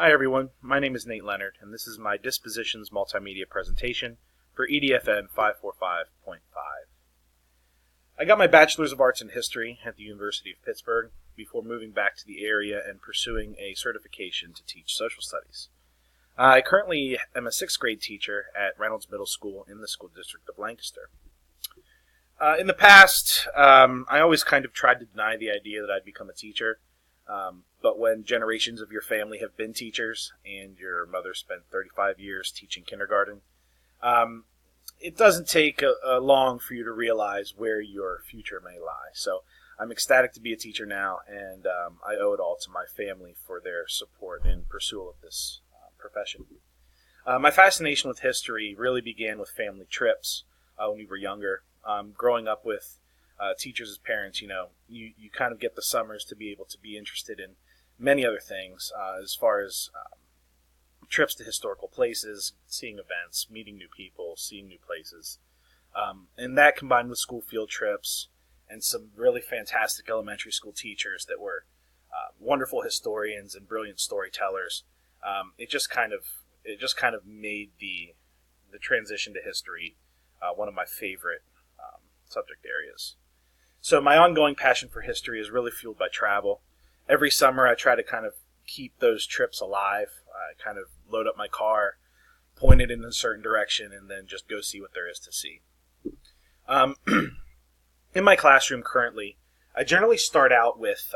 Hi everyone, my name is Nate Leonard, and this is my Dispositions Multimedia presentation for EDFN545.5. I got my Bachelor's of Arts in History at the University of Pittsburgh before moving back to the area and pursuing a certification to teach social studies. I currently am a 6th grade teacher at Reynolds Middle School in the school district of Lancaster. In the past, I always kind of tried to deny the idea that I'd become a teacher. But when generations of your family have been teachers and your mother spent 35 years teaching kindergarten, it doesn't take long for you to realize where your future may lie. So I'm ecstatic to be a teacher now, and I owe it all to my family for their support in pursuit of this profession. My fascination with history really began with family trips when we were younger. Growing up with teachers as parents, you kind of get the summers to be able to be interested in many other things as far as trips to historical places, seeing events, meeting new people, seeing new places. And that combined with school field trips and some really fantastic elementary school teachers that were wonderful historians and brilliant storytellers. It just kind of made the transition to history one of my favorite subject areas. So my ongoing passion for history is really fueled by travel. Every summer I try to kind of keep those trips alive. I kind of load up my car, point it in a certain direction, and then just go see what there is to see. In my classroom currently, I generally start out with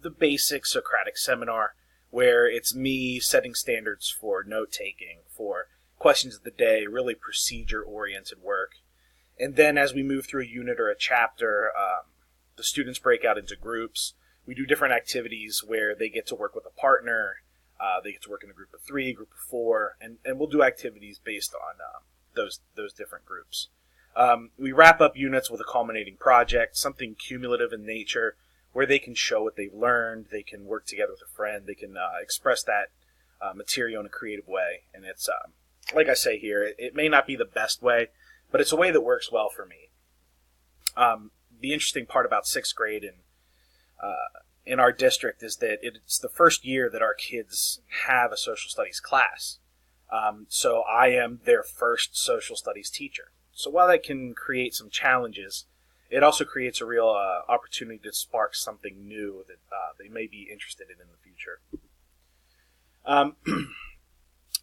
the basic Socratic seminar, where it's me setting standards for note-taking, for questions of the day, really procedure-oriented work. And then as we move through a unit or a chapter, the students break out into groups. We do different activities where they get to work with a partner, they get to work in a group of 3, group of 4, and we'll do activities based on those different groups. We wrap up units with a culminating project, something cumulative in nature, where they can show what they've learned, they can work together with a friend, they can express that material in a creative way. And it's, like I say here, it may not be the best way, but it's a way that works well for me. The interesting part about 6th grade in our district is that it's the first year that our kids have a social studies class. So I am their first social studies teacher. So while that can create some challenges, it also creates a real opportunity to spark something new that they may be interested in the future.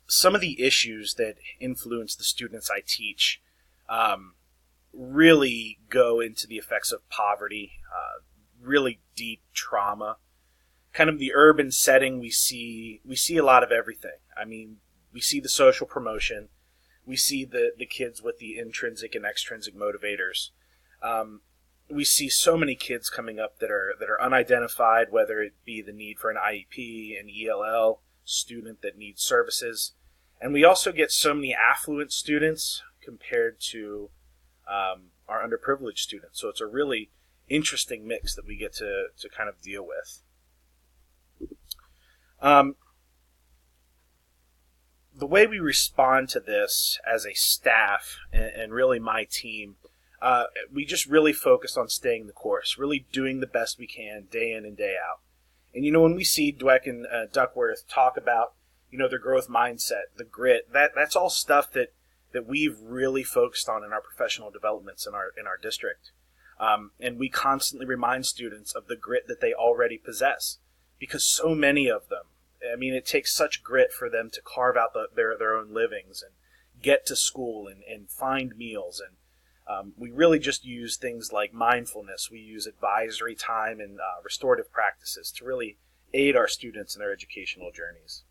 Some of the issues that influence the students I teach really go into the effects of poverty, really deep trauma. Kind of the urban setting, we see a lot of everything. I mean, we see the social promotion, we see the kids with the intrinsic and extrinsic motivators. We see so many kids coming up that are unidentified, whether it be the need for an IEP, an ELL, student that needs services. And we also get so many affluent students compared to our underprivileged students. So it's a really interesting mix that we get to kind of deal with. The way we respond to this as a staff and really my team, we just really focus on staying the course, really doing the best we can day in and day out. And when we see Dweck and Duckworth talk about their growth mindset, the grit, that's all stuff that we've really focused on in our professional developments in our district. And we constantly remind students of the grit that they already possess, because so many of them, I mean, it takes such grit for them to carve out their own livings and get to school and find meals. And we really just use things like mindfulness. We use advisory time and restorative practices to really aid our students in their educational journeys.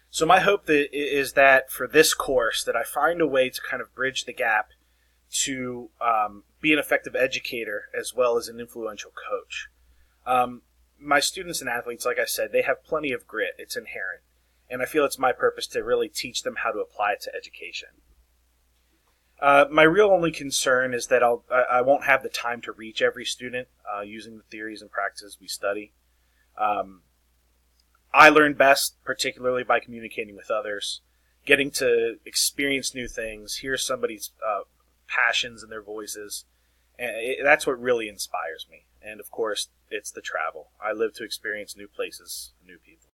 So my hope is that for this course, that I find a way to kind of bridge the gap to be an effective educator as well as an influential coach. My students and athletes, like I said, they have plenty of grit. It's inherent. And I feel it's my purpose to really teach them how to apply it to education. My real only concern is that I won't have the time to reach every student using the theories and practices we study. I learn best, particularly by communicating with others, getting to experience new things, hear somebody's passions in their voices, And that's what really inspires me. And of course, it's the travel. I live to experience new places, new people.